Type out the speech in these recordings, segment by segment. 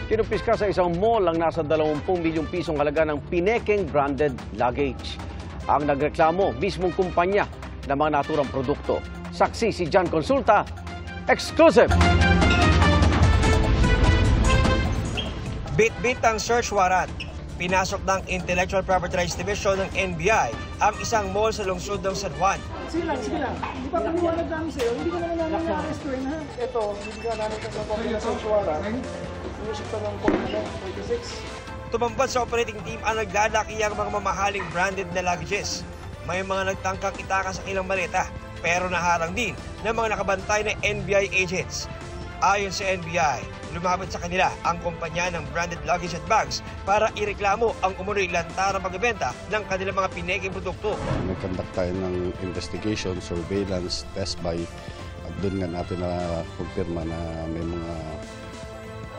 Kinumpiska sa isang mall ang nasa 20 milyong pisong halaga ng Pinekeng branded luggage. Ang nagreklamo, mismong kumpanya ng mga naturang produkto. Saksi si John Consulta, exclusive! Bit-bit ang search warrant. Pinasok ng Intellectual Property Rights Division ng NBI ang isang mall sa lungsod ng San Juan. Sige lang. Di ba paniwalag namin sa'yo? Hindi ko naman namin na-arrestuin ha. Ito, hindi ka namin nagpapapil na search warrant. Inisip pa ng court na 46. Tumambad sa operating team ang naglalaki ang mga mamahaling branded na luggages. May mga nagtangkang itakas sa ilang maleta, pero naharang din ng mga nakabantay na NBI agents. Ayon sa NBI, lumapit sa kanila ang kumpanya ng branded luggage at bags para ireklamo ang umunoy lantarang pagbebenta ng kanilang mga Pinekeng produkto. Nag-conduct tayo ng investigation, surveillance, test buy at doon nga natin na kumpirma na may mga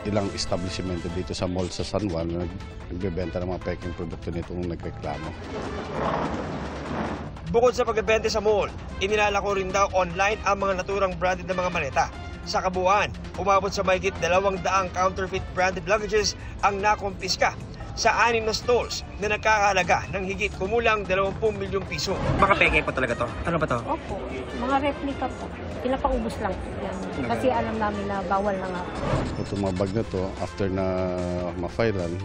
ilang establishment dito sa mall sa San Juan na nagbebenta ng mga peking produkto nitong nagreklamo. Bukod sa pagbebenta sa mall, inilalako rin daw online ang mga naturang branded na mga maleta. Sa kabuuan, umabot sa mahigit 200 counterfeit branded luggages ang nakumpiska sa 6 na stalls na nagkakahalaga ng higit kumulang 20 milyong piso. Mga peke po talaga to? Ano ba to? Opo, mga replica po. Pinapaubos lang po yan. Kasi alam namin na bawal na nga. Itong mga bag na to, after na ma-filean,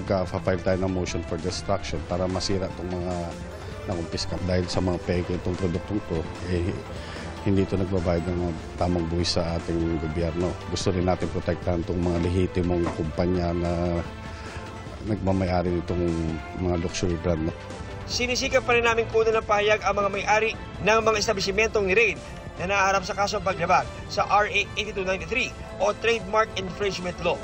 magka-file tayo ng motion for destruction para masira itong mga nakumpiska. Dahil sa mga peke itong produktong to, hindi ito nagbabayad ng tamang buwis sa ating gobyerno. Gusto rin natin protektahan itong mga lehitimong kumpanya na nagmamayari nitong mga luxury brand. Sinisikap pa rin namin kunin ng pahayag ang mga may-ari ng mga establishmentong ni-raid na naharap sa kasong paglabag sa RA 8293 o Trademark Infringement Law.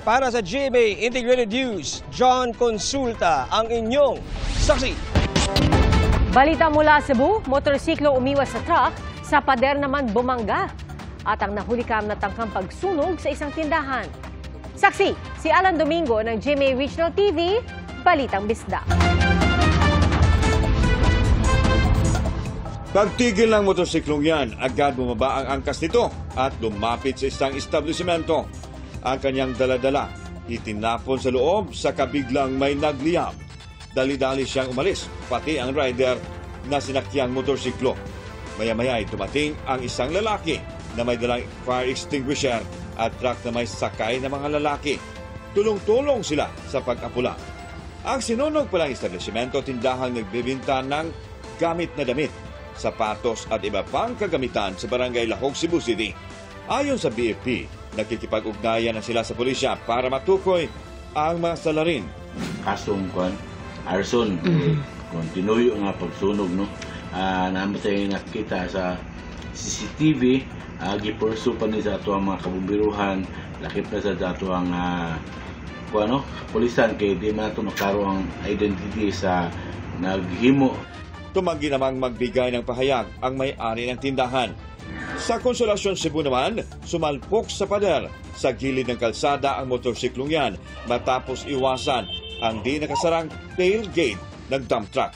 Para sa GMA Integrated News, John Consulta ang inyong saksi. Balita mula Cebu, motorsiklo umiwas sa truck, sa pader naman bumangga at ang nahulikam na tangkang pagsunog sa isang tindahan. Saksi, si Alan Domingo ng GMA Regional TV, Balitang Bisda. Pagtigil ng motorsiklong yan, agad bumaba ang angkas nito at lumapit sa isang establishmento. Ang kanyang daladala, itinapon sa loob sa kabiglang may nagliyab. Dali-dali siyang umalis, pati ang rider na sinakyang motorsiklo. Maya-maya ay dumating ang isang lalaki na may dalang fire extinguisher at truck na may sakay na mga lalaki. Tulong-tulong sila sa pag-apula. Ang sinunog palang establishmento tindahang nagbibinta ng gamit na damit, sapatos at iba pang kagamitan sa Barangay Lahog, Cebu City. Ayon sa BFP, nakikipag-ugnayan na sila sa pulisya para matukoy ang mga salarin. Kasong arson, kontinuyo nga pagsunog, no? Namatay nakita sa CCTV, gipursu pa ni sa atuang mga kabumbiruhan, lakip na sa atuang pulisan kay di man ito nakaro ang identity sa naghimo. Tumanggi namang magbigay ng pahayag ang may-ari ng tindahan. Sa Consolacion, Cebu naman, sumalpok sa pader sa gilid ng kalsada ang motorsiklong yan matapos iwasan ang di nakasarang tailgate ng dump truck.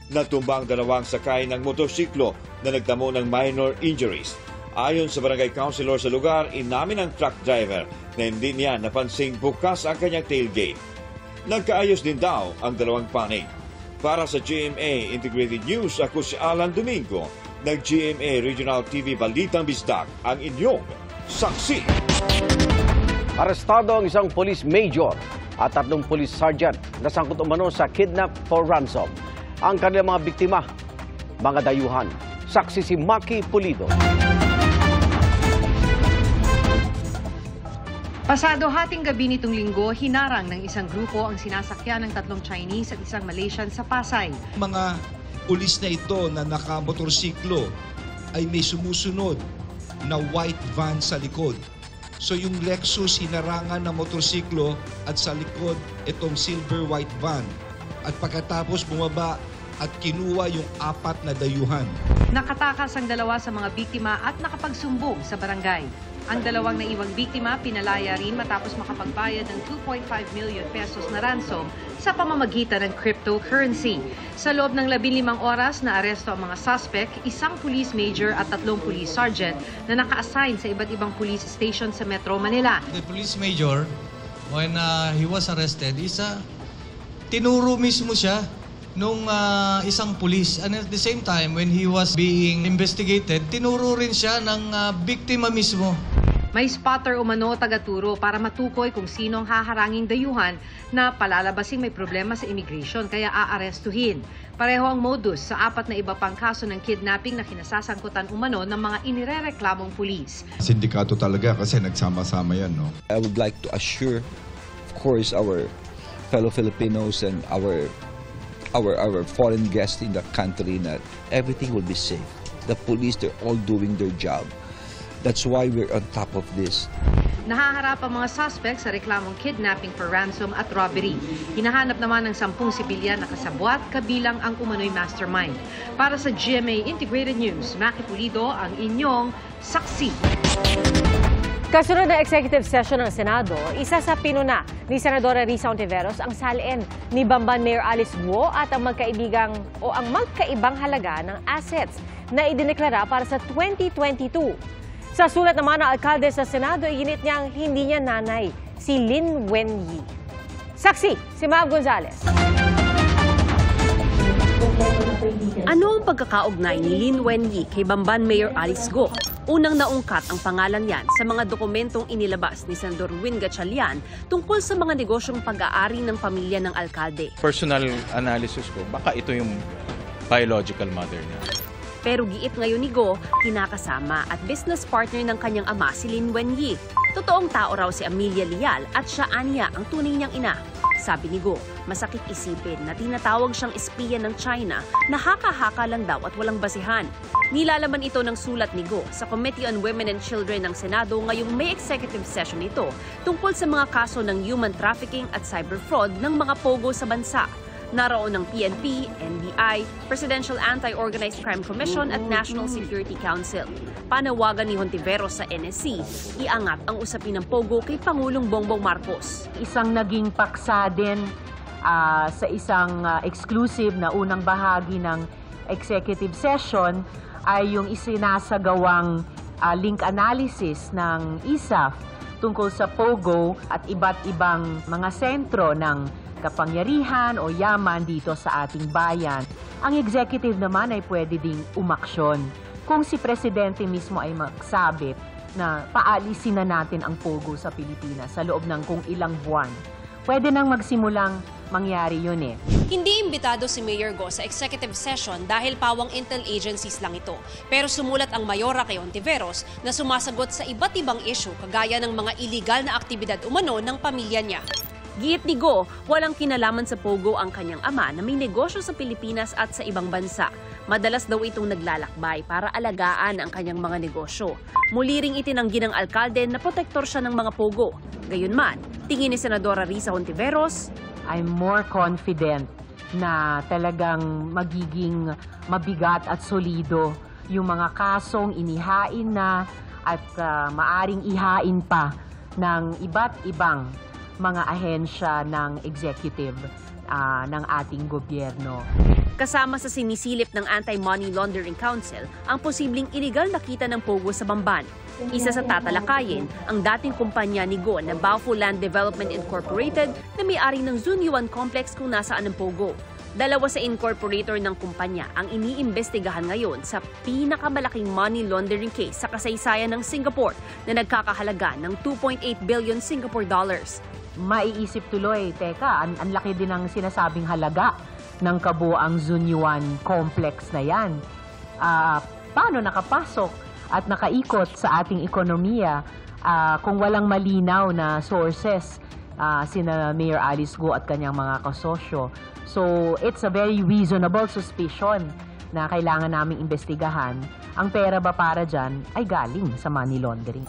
Natumba ang 2 sakay ng motorsiklo na nagtamo ng minor injuries. Ayon sa barangay councilor sa lugar, inamin ng truck driver na hindi niya napansing bukas ang kanyang tailgate. Nagkaayos din daw ang 2 panig. Para sa GMA Integrated News, ako si Alan Domingo ng GMA Regional TV Balitang Bisdak, ang inyong saksi. Arestado ang isang police major at 3 police sergeant na sangkot umano sa kidnap for ransom. Ang kanilang mga biktima, mga dayuhan. Saksi si Maki Pulido. Pasado hating gabi nitong linggo, hinarang ng isang grupo ang sinasakyan ng 3 Chinese at isang Malaysian sa Pasay. Mga pulis na ito na nakamotorsiklo ay may sumusunod na white van sa likod. So yung Lexus hinarangan ng motorsiklo at sa likod itong silver white van. At pagkatapos bumaba at kinuha yung 4 na dayuhan. Nakatakas ang 2 sa mga biktima at nakapagsumbong sa barangay. Ang dalawang naiwang biktima pinalaya rin matapos makapagbayad ng 2.5 million pesos na ransom sa pamamagitan ng cryptocurrency. Sa loob ng 15 oras na aresto ang mga suspect, isang police major at 3 police sergeant na naka-assign sa iba't ibang police station sa Metro Manila. The police major, when he was arrested, tinuro mismo siya nung isang pulis. And at the same time, when he was being investigated, tinuro rin siya ng biktima mismo. May spotter umano taga-turo para matukoy kung sino ang haharanging dayuhan na palalabasing may problema sa immigration kaya aarestuhin. Pareho ang modus sa 4 na iba pang kaso ng kidnapping na kinasasangkutan umano ng mga inirereklamong pulis. Sindikato talaga kasi nagsama-sama yan, no? I would like to assure, of course, our fellow Filipinos and our foreign guests in the country that everything will be safe. The police, they're all doing their job. That's why we're on top of this. Nahaharap ang mga suspect sa reklamong kidnapping for ransom at robbery. Hinahanap naman ng 10 sibilyan na kasabwat kabilang ang umano'y mastermind. Para sa GMA Integrated News, Maki Pulido ang inyong saksi. Kasunod na executive session ng Senado, isa sa pinuna ni Senadora Risa Hontiveros ang salin ni Bamban Mayor Alice Guo at ang magkaibang halaga ng assets na idineklara para sa 2022. Sa sulat naman ng alkalde sa Senado, iginit niyang hindi niya nanay, si Lin Wenyi. Saksi, si Mab Gonzalez. Ano ang pagkakaugnay ni Lin Wenyi kay Bamban Mayor Alice Guo? Unang naungkat ang pangalan niyan sa mga dokumentong inilabas ni Senador Win Gatchalian tungkol sa mga negosyong pag-aari ng pamilya ng alkalde. Personal analysis ko, baka ito yung biological mother niya. Pero giit ngayon ni Guo, kinakasama at business partner ng kanyang ama si Lin Wenyi. Totoong tao raw si Amelia Lial at siya anya ang tunay niyang ina. Sabi ni Guo, masakit isipin na tinatawag siyang espiya ng China na haka-haka lang daw at walang basihan. Nilalaman ito ng sulat ni Guo sa Committee on Women and Children ng Senado ngayong May executive session ito tungkol sa mga kaso ng human trafficking at cyber fraud ng mga pogo sa bansa. Naroon ng PNP, NBI, Presidential Anti-Organized Crime Commission at National Security Council. Panawagan ni Hontiveros sa NSC, iangat ang usapin ng pogo kay Pangulong Bongbong Marcos. Isang naging paksa din sa isang exclusive na unang bahagi ng executive session ay yung isinasagawang link analysis ng ISAF tungkol sa pogo at iba't ibang mga sentro ng kapangyarihan o yaman dito sa ating bayan. Ang executive naman ay pwede ding umaksyon kung si Presidente mismo ay magsabit na paalisin na natin ang pogo sa Pilipinas sa loob ng kung ilang buwan. Pwede nang magsimulang mangyari yun eh. Hindi imbitado si Mayor Guo sa executive session dahil pawang intel agencies lang ito. Pero sumulat ang mayora kay Hontiveros na sumasagot sa iba't ibang issue kagaya ng mga iligal na aktibidad umano ng pamilya niya. Giit ni Guo, walang kinalaman sa pogo ang kanyang ama na may negosyo sa Pilipinas at sa ibang bansa. Madalas daw itong naglalakbay para alagaan ang kanyang mga negosyo. Muli ring itinanggi ng alkalde na protektor siya ng mga pogo. Gayunman, tingin ni Senadora Risa Hontiveros, I'm more confident na talagang magiging mabigat at solido yung mga kasong inihain na at maaring ihain pa ng iba't ibang mga ahensya ng executive ng ating gobyerno. Kasama sa sinisilip ng Anti-Money Laundering Council ang posibleng illegal na kita ng pogo sa Bamban. Isa sa tatalakayin ang dating kumpanya ni Guo na Baofu Land Development Incorporated na may-ari ng Zunyuan Complex kung nasaan ang pogo. Dalawa sa incorporator ng kumpanya ang iniimbestigahan ngayon sa pinakamalaking money laundering case sa kasaysayan ng Singapore na nagkakahalaga ng 2.8 billion Singapore dollars. Maiisip tuloy, teka, ang laki din ng sinasabing halaga ng kabuoang Zunyuan Complex na yan. Paano nakapasok at nakaikot sa ating ekonomiya kung walang malinaw na sources sina Mayor Alice Guo at kanyang mga kasosyo? So, it's a very reasonable suspicion na kailangan naming imbestigahan. Ang pera ba para dyan ay galing sa money laundering.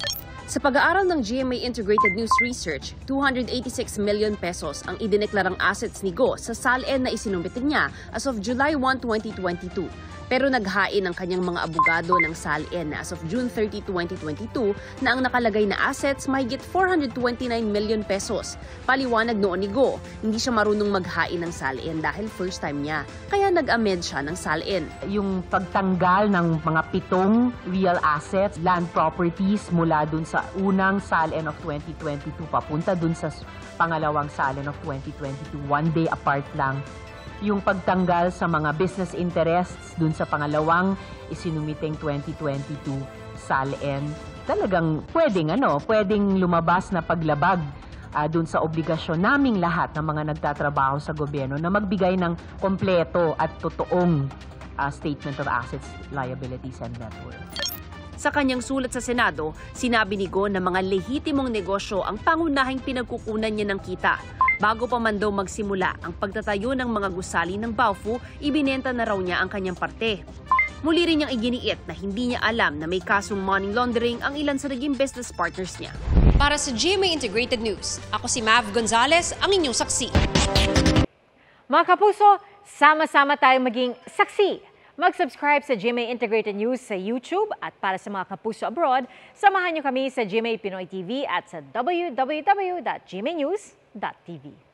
Sa pag-aaral ng GMA Integrated News Research, 286 million pesos ang idineklarang assets ni Guo sa SALN na isinumite niya as of July 1, 2022. Pero naghain ang kanyang mga abogado ng SALN na as of June 30, 2022 na ang nakalagay na assets mahigit 429 million pesos. Paliwanag noon ni Go, hindi siya marunong maghain ng SALN dahil first time niya, kaya nag-amend siya ng SALN. Yung pagtanggal ng mga 7 real assets, land properties mula dun sa unang SALN of 2022 papunta dun sa pangalawang SALN of 2022, one day apart lang. Yung pagtanggal sa mga business interests dun sa pangalawang isinumiting 2022 SALN, talagang pwedeng lumabas na paglabag dun sa obligasyon naming lahat ng mga nagtatrabaho sa gobyerno na magbigay ng kompleto at totoong statement of assets, liabilities, and net worth. Sa kanyang sulat sa Senado, sinabi ni Go na mga lehitimong negosyo ang pangunahing pinagkukunan niya ng kita. Bago pa man daw magsimula ang pagtatayo ng mga gusali ng Baofu, ibinenta na raw niya ang kanyang parte. Muli rin niyang iginiit na hindi niya alam na may kasong money laundering ang ilan sa naging business partners niya. Para sa GMA Integrated News, ako si Mav Gonzalez, ang inyong saksi. Mga kapuso, sama-sama tayong maging saksi. Mag-subscribe sa GMA Integrated News sa YouTube at para sa mga kapuso abroad, samahan niyo kami sa GMA Pinoy TV at sa www.gmanews.tv.